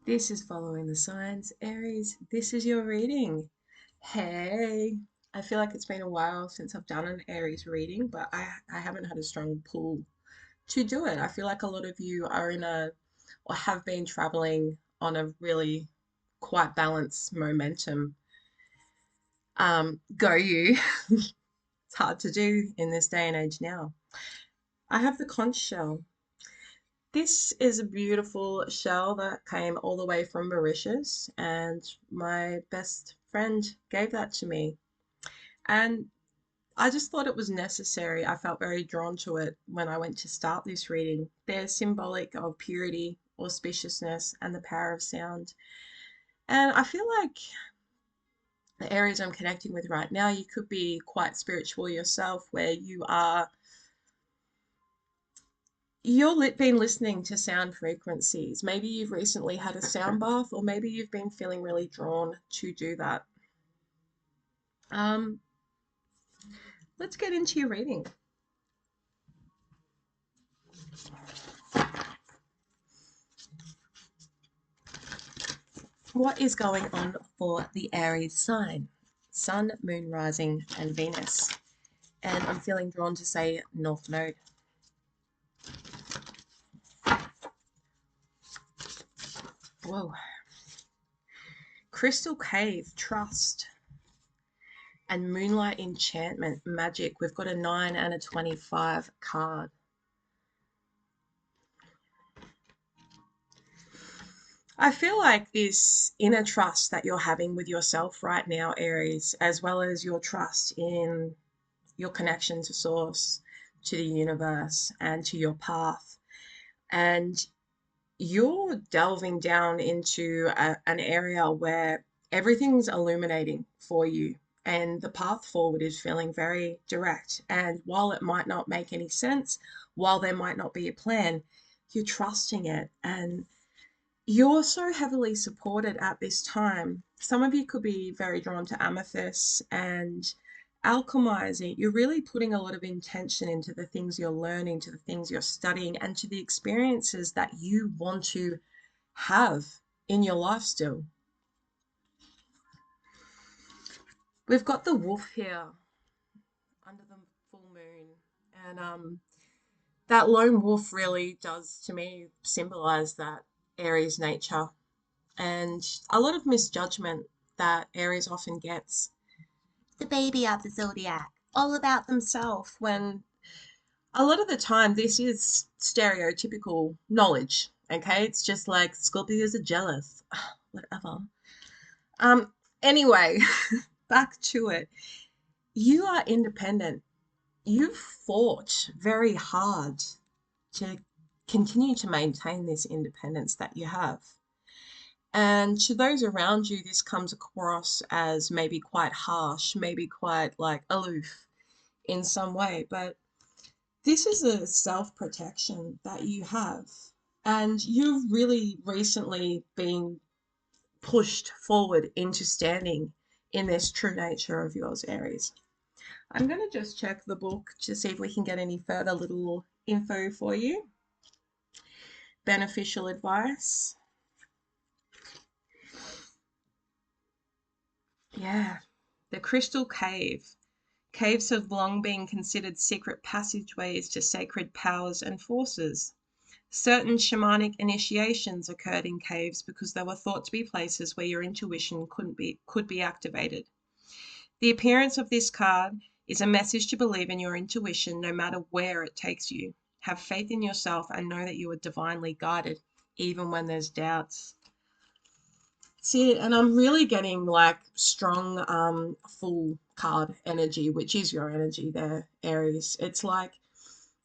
This is Following the Signs, Aries. This is your reading. Hey, I feel like it's been a while since I've done an Aries reading, but I haven't had a strong pull to do it. I feel like a lot of you are in a, or have been traveling on a really quite balanced momentum. Go you. It's hard to do in this day and age now. I have the conch shell. This is a beautiful shell that came all the way from Mauritius, and my best friend gave that to me. And I just thought it was necessary. I felt very drawn to it when I went to start this reading. They're symbolic of purity, auspiciousness, and the power of sound. And I feel like the areas I'm connecting with right now, you could be quite spiritual yourself, where you've been listening to sound frequencies. Maybe you've recently had a sound bath, or maybe you've been feeling really drawn to do that. Um, let's get into your reading. What is going on for the Aries sign? Sun, Moon, Rising, and Venus. And I'm feeling drawn to say North Node. Whoa. Crystal Cave, Trust. And Moonlight Enchantment, Magic. We've got a 9 and a 25 card. I feel like this inner trust that you're having with yourself right now, Aries, as well as your trust in your connection to Source, to the universe, and to your path. And you're delving down into an area where everything's illuminating for you. And the path forward is feeling very direct. And while it might not make any sense, while there might not be a plan, you're trusting it. And you're so heavily supported at this time. Some of you could be very drawn to amethyst and alchemizing. You're really putting a lot of intention into the things you're learning, to the things you're studying, and to the experiences that you want to have in your life still. We've got the wolf here under the full moon. And that lone wolf really does, to me, symbolize that Aries nature and a lot of misjudgment that Aries often gets. The baby of the zodiac, all about themselves, when a lot of the time this is stereotypical knowledge. Okay, it's just like Scorpios are jealous, whatever. Um, anyway, back to it. You are independent. You've fought very hard to continue to maintain this independence that you have. And to those around you, this comes across as maybe quite harsh, maybe quite like aloof in some way. But this is a self-protection that you have. And you've really recently been pushed forward into standing in this true nature of yours, Aries. I'm going to just check the book to see if we can get any further little info for you. Beneficial advice. Yeah, the Crystal Cave. Caves have long been considered secret passageways to sacred powers and forces. Certain shamanic initiations occurred in caves because they were thought to be places where your intuition could be activated. The appearance of this card is a message to believe in your intuition no matter where it takes you. Have faith in yourself and know that you are divinely guided, even when there's doubts. See, and I'm really getting like strong full card energy, which is your energy there, Aries. It's like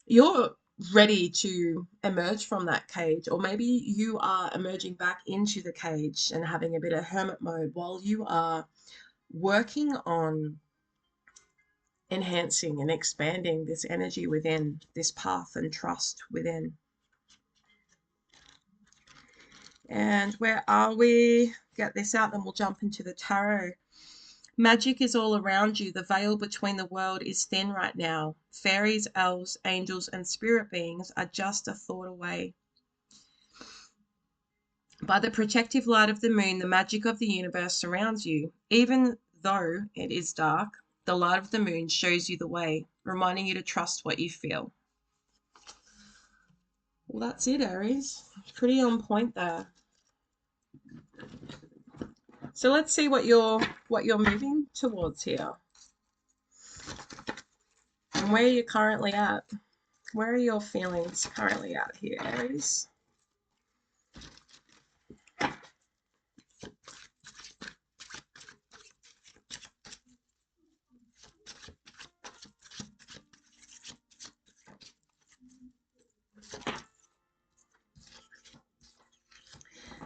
you're ready to emerge from that cage, or maybe you are emerging back into the cage and having a bit of hermit mode while you are working on enhancing and expanding this energy within, this path and trust within. And where are we? Get this out, then we'll jump into the tarot. Magic is all around you. The veil between the world is thin right now. Fairies, elves, angels, and spirit beings are just a thought away. By the protective light of the moon, the magic of the universe surrounds you. Even though it is dark, the light of the moon shows you the way, reminding you to trust what you feel. Well, that's it, Aries. Pretty on point there. So let's see what you're moving towards here. And where you're currently at. Where are your feelings currently at here, Aries?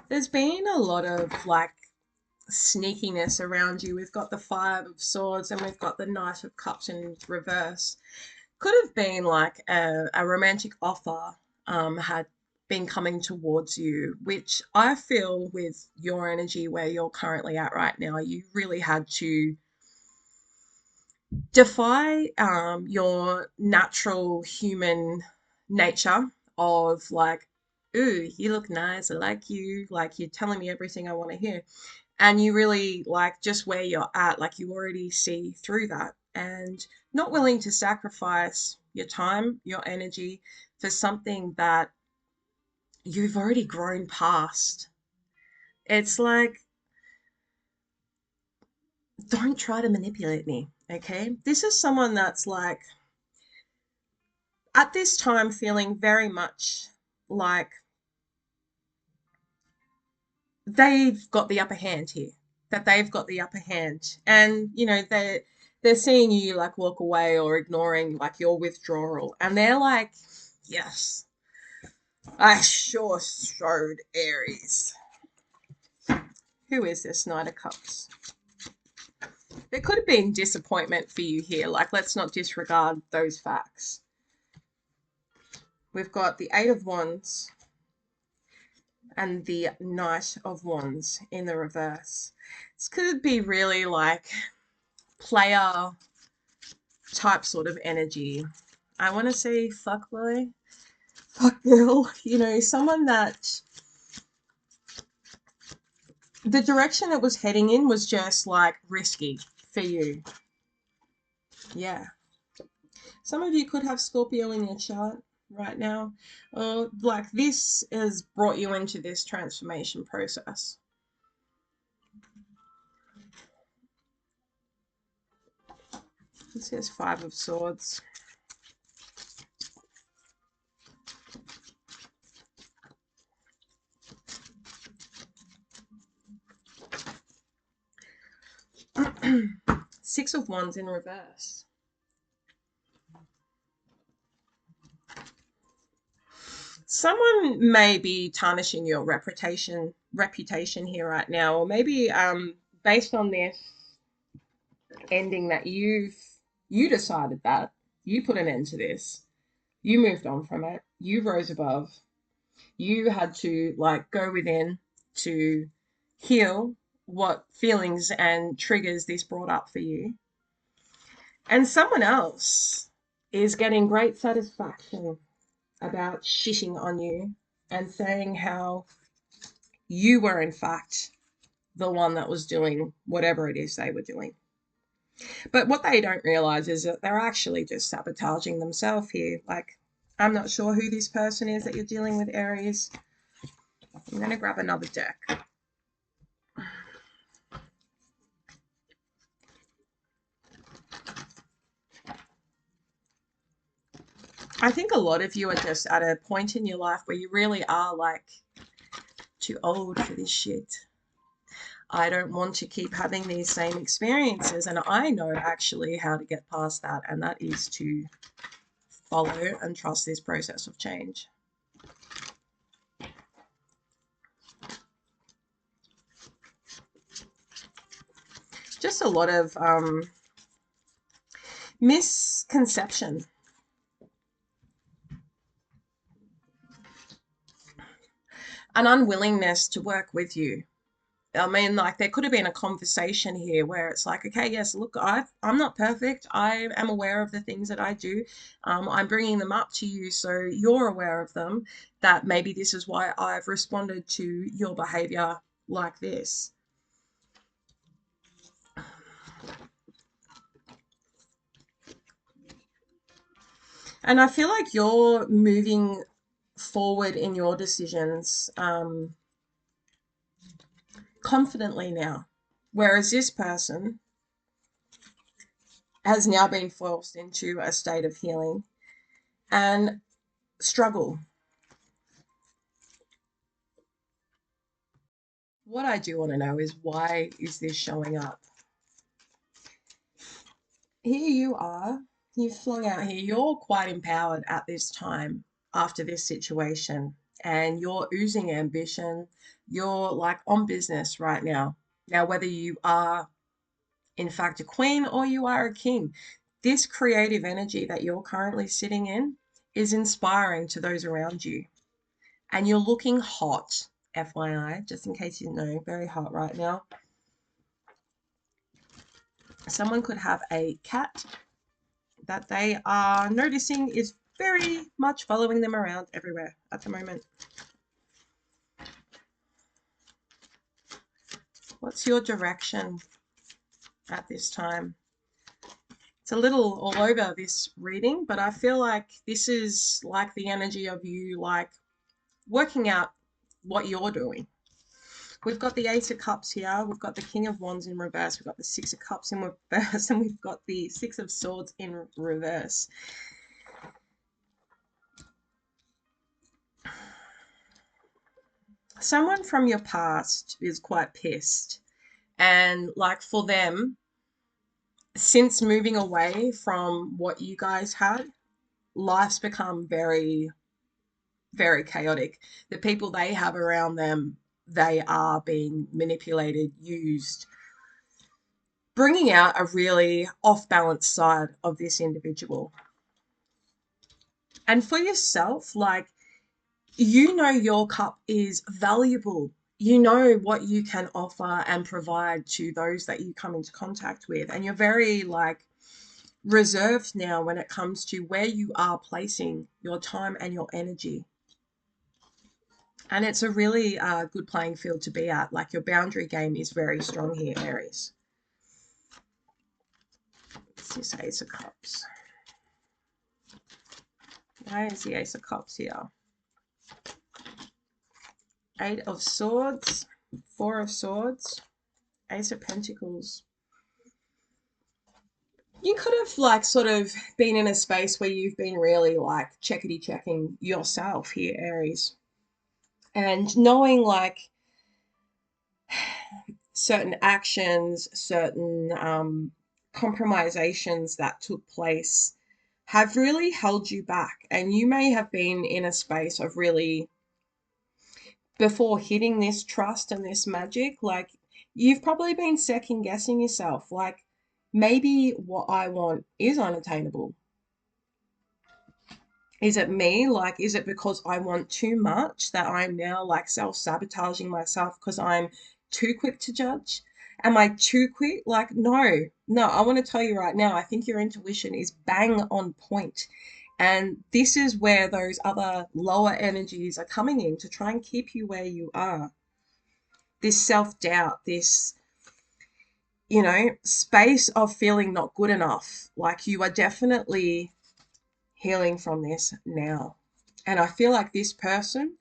There's been a lot of like sneakiness around you. We've got the Five of Swords and we've got the Knight of Cups in reverse. Could have been like a romantic offer had been coming towards you, which I feel with your energy where you're currently at right now, you really had to defy your natural human nature of like, ooh, you look nice, I like you're telling me everything I want to hear. And you really like just where you're at, like you already see through that and not willing to sacrifice your time, your energy for something that you've already grown past. It's like, don't try to manipulate me, okay? This is someone that's like, at this time, feeling very much like they've got the upper hand here, that they've got the upper hand. And, you know, they're seeing you like walk away or ignoring like your withdrawal. And they're like, yes, I sure showed Aries. Who is this Knight of Cups? There could have been disappointment for you here. Like, let's not disregard those facts. We've got the Eight of Wands and the Knight of Wands in the reverse. This could be really like player type sort of energy. I want to say fuckboy, fuck girl, you know, someone that the direction it was heading in was just like risky for you. Yeah. Some of you could have Scorpio in your chart right now. Like this has brought you into this transformation process. This is Five of Swords. Six of Wands in reverse. Someone may be tarnishing your reputation here right now, or maybe based on this ending that you decided that you put an end to this, you moved on from it, you rose above, you had to like go within to heal what feelings and triggers this brought up for you. And someone else is getting great satisfaction about shitting on you and saying how you were in fact the one that was doing whatever it is they were doing. But what they don't realize is that they're actually just sabotaging themselves here. Like, I'm not sure who this person is that you're dealing with, Aries. I'm going to grab another deck. I think a lot of you are just at a point in your life where you really are like too old for this shit. I don't want to keep having these same experiences. And I know actually how to get past that. And that is to follow and trust this process of change. Just a lot of misconception. An unwillingness to work with you I mean, like there could have been a conversation here where it's like, okay, yes, look, I'm not perfect. I am aware of the things that I do. I'm bringing them up to you so you're aware of them, that maybe this is why I've responded to your behavior like this. And I feel like you're moving forward in your decisions confidently now. Whereas this person has now been forced into a state of healing and struggle. What I do want to know is, why is this showing up? Here you are, you've flung out here, you're quite empowered at this time after this situation, and you're oozing ambition. You're like on business right now. Now, whether you are in fact a queen or you are a king, this creative energy that you're currently sitting in is inspiring to those around you. And you're looking hot, FYI, just in case you know, very hot right now. Someone could have a cat that they are noticing is very much following them around everywhere at the moment. What's your direction at this time? It's a little all over this reading, but I feel like this is like the energy of you like working out what you're doing. We've got the Ace of Cups here. We've got the King of Wands in reverse. We've got the Six of Cups in reverse. And we've got the Six of Swords in reverse. Someone from your past is quite pissed. And like for them, since moving away from what you guys had, life's become very, very chaotic. The people they have around them, they are being manipulated, used, bringing out a really off balance side of this individual. And for yourself, like, you know your cup is valuable. You know what you can offer and provide to those that you come into contact with. And you're very like reserved now when it comes to where you are placing your time and your energy. And it's a really good playing field to be at. Like your boundary game is very strong here, Aries. What's this Ace of Cups? Why is the Ace of Cups here? Eight of Swords, Four of Swords, Ace of Pentacles. You could have like sort of been in a space where you've been really like checkity checking yourself here, Aries. And knowing like certain actions, certain compromisations that took place have really held you back. And you may have been in a space of really, before hitting this trust and this magic, like you've probably been second guessing yourself. Like maybe what I want is unattainable. Is it me? Like, is it because I want too much that I'm now like self-sabotaging myself because I'm too quick to judge? Am I too quick? Like, no, no, I want to tell you right now, I think your intuition is bang on point. And this is where those other lower energies are coming in to try and keep you where you are. This self-doubt, this, you know, space of feeling not good enough. Like you are definitely healing from this now. And I feel like this person,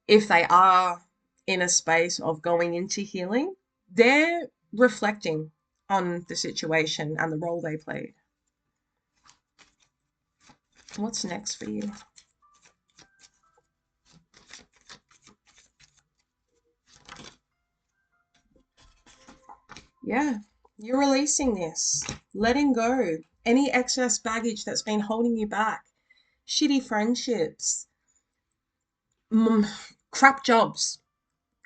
if they are in a space of going into healing, they're reflecting on the situation and the role they played. What's next for you? Yeah, you're releasing this, letting go any excess baggage that's been holding you back, shitty friendships, crap jobs,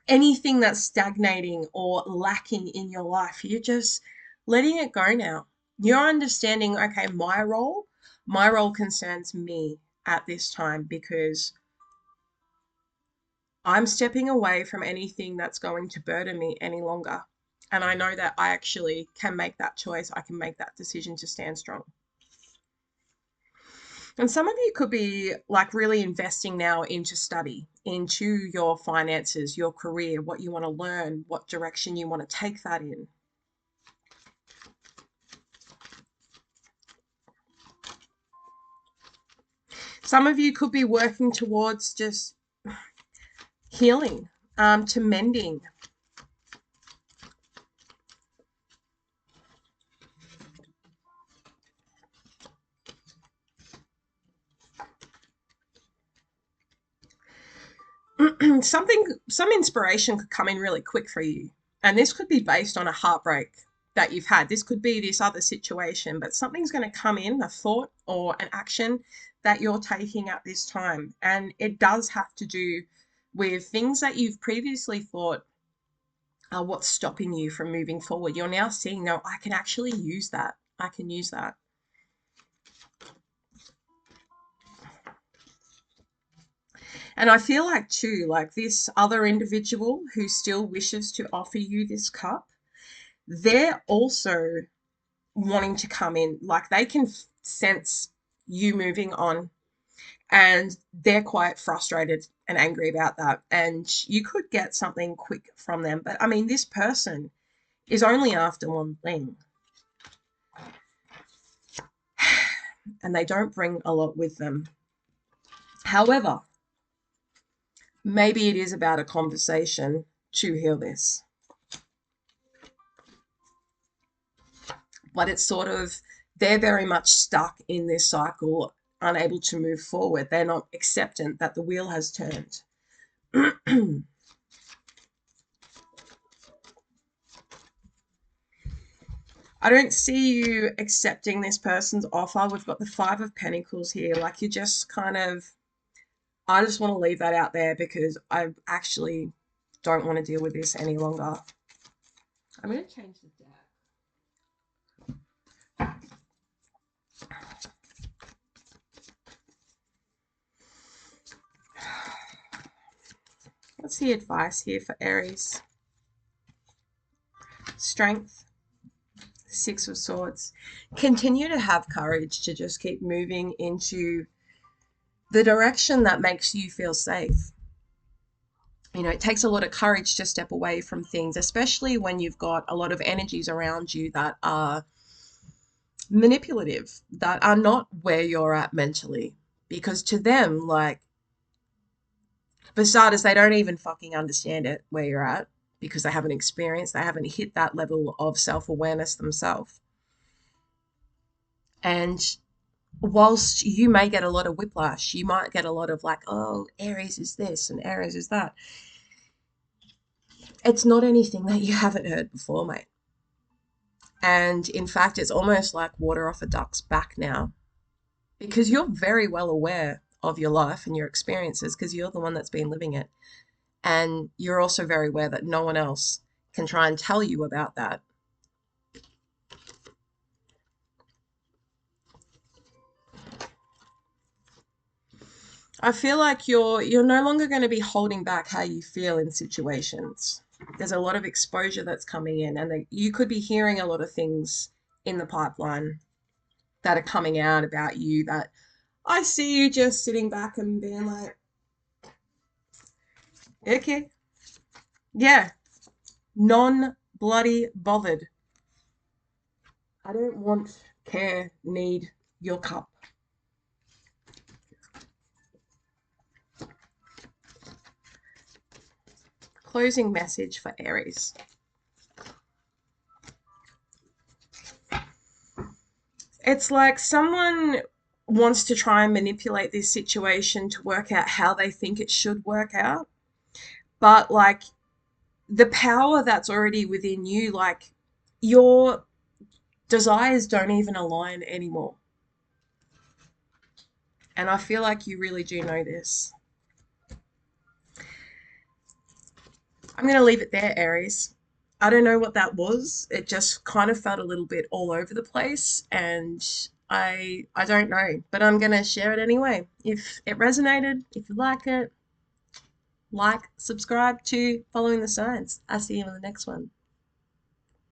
anything that's stagnating or lacking in your life. You're just letting it go now. You're understanding, okay, my role concerns me at this time because I'm stepping away from anything that's going to burden me any longer. And I know that I actually can make that choice. I can make that decision to stand strong. And some of you could be like really investing now into study, into your finances, your career, what you want to learn, what direction you want to take that in. Some of you could be working towards just healing, to mending. Some inspiration could come in really quick for you. And this could be based on a heartbreak that you've had. This could be this other situation, but something's going to come in, a thought or an action that you're taking at this time. And it does have to do with things that you've previously thought are what's stopping you from moving forward. You're now seeing, no, I can actually use that. I can use that. And I feel like too, like this other individual who still wishes to offer you this cup, they're also wanting to come in. Like they can sense you moving on, and they're quite frustrated and angry about that. And you could get something quick from them. But I mean, this person is only after one thing, and they don't bring a lot with them. However, maybe it is about a conversation to heal this. But it's sort of, they're very much stuck in this cycle, unable to move forward. They're not acceptant that the wheel has turned. I don't see you accepting this person's offer. We've got the Five of Pentacles here. Like you just kind of, I just want to leave that out there because I actually don't want to deal with this any longer. I'm going to change the deck. What's the advice here for Aries? Strength. Six of Swords. Continue to have courage to just keep moving into the direction that makes you feel safe. You know, it takes a lot of courage to step away from things, especially when you've got a lot of energies around you that are manipulative, that are not where you're at mentally. Because to them, like, for starters, they don't even fucking understand it where you're at because they haven't experienced, they haven't hit that level of self-awareness themselves. And whilst you may get a lot of whiplash, you might get a lot of like, oh, Aries is this and Aries is that. It's not anything that you haven't heard before, mate. And in fact, it's almost like water off a duck's back now because you're very well aware of your life and your experiences because you're the one that's been living it. And you're also very aware that no one else can try and tell you about that. I feel like you're no longer going to be holding back how you feel in situations. There's a lot of exposure that's coming in, and you could be hearing a lot of things in the pipeline that are coming out about you that I see you just sitting back and being like, okay, yeah, non-bloody bothered. I don't want, care, need your cup. Closing message for Aries. It's like someone wants to try and manipulate this situation to work out how they think it should work out. But like the power that's already within you, like your desires don't even align anymore. And I feel like you really do know this. I'm going to leave it there, Aries. I don't know what that was. It just kind of felt a little bit all over the place, and I don't know, but I'm going to share it anyway. If it resonated, if you like it, like, subscribe to Following the Signs. I'll see you in the next one.